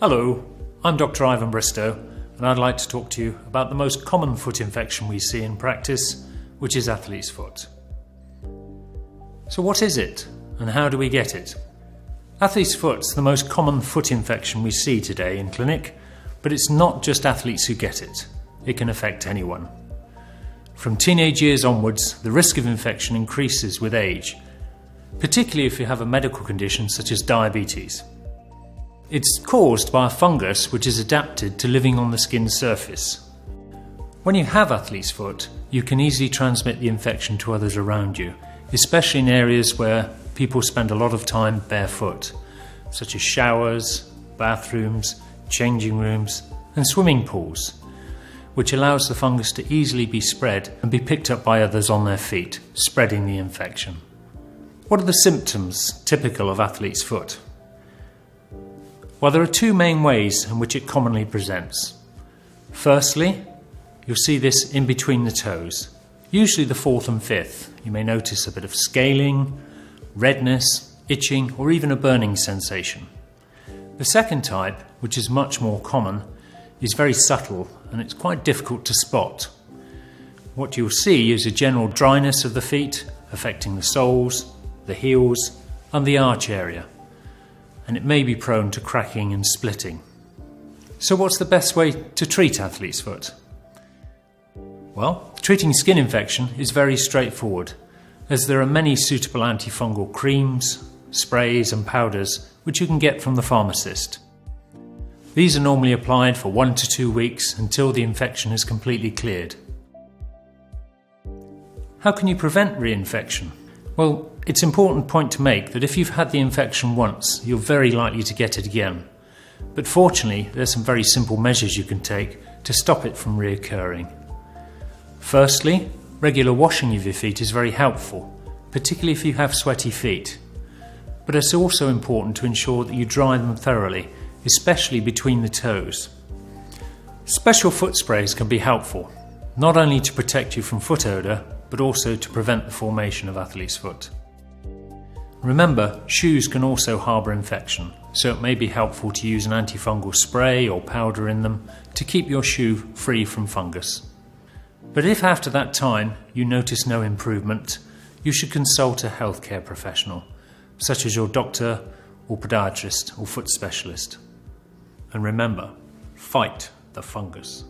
Hello, I'm Dr. Ivan Bristow, and I'd like to talk to you about the most common foot infection we see in practice, which is athlete's foot. So what is it, and how do we get it? Athlete's foot's the most common foot infection we see today in clinic, but it's not just athletes who get it. It can affect anyone. From teenage years onwards, the risk of infection increases with age, particularly if you have a medical condition such as diabetes. It's caused by a fungus which is adapted to living on the skin's surface. When you have athlete's foot, you can easily transmit the infection to others around you, especially in areas where people spend a lot of time barefoot, such as showers, bathrooms, changing rooms, and swimming pools, which allows the fungus to easily be spread and be picked up by others on their feet, spreading the infection. What are the symptoms typical of athlete's foot? Well, there are two main ways in which it commonly presents. Firstly, you'll see this in between the toes, usually the fourth and fifth. You may notice a bit of scaling, redness, itching, or even a burning sensation. The second type, which is much more common, is very subtle and it's quite difficult to spot. What you'll see is a general dryness of the feet, affecting the soles, the heels, and the arch area, and it may be prone to cracking and splitting. So what's the best way to treat athlete's foot? Well, treating skin infection is very straightforward, as there are many suitable antifungal creams, sprays and powders which you can get from the pharmacist. These are normally applied for 1 to 2 weeks until the infection is completely cleared. How can you prevent reinfection? Well, it's an important point to make that if you've had the infection once, you're very likely to get it again. But fortunately, there's some very simple measures you can take to stop it from reoccurring. Firstly, regular washing of your feet is very helpful, particularly if you have sweaty feet. But it's also important to ensure that you dry them thoroughly, especially between the toes. Special foot sprays can be helpful, not only to protect you from foot odour, but also to prevent the formation of athlete's foot. Remember, shoes can also harbour infection, so it may be helpful to use an antifungal spray or powder in them to keep your shoe free from fungus. But if after that time you notice no improvement, you should consult a healthcare professional, such as your doctor or podiatrist or foot specialist. And remember, fight the fungus.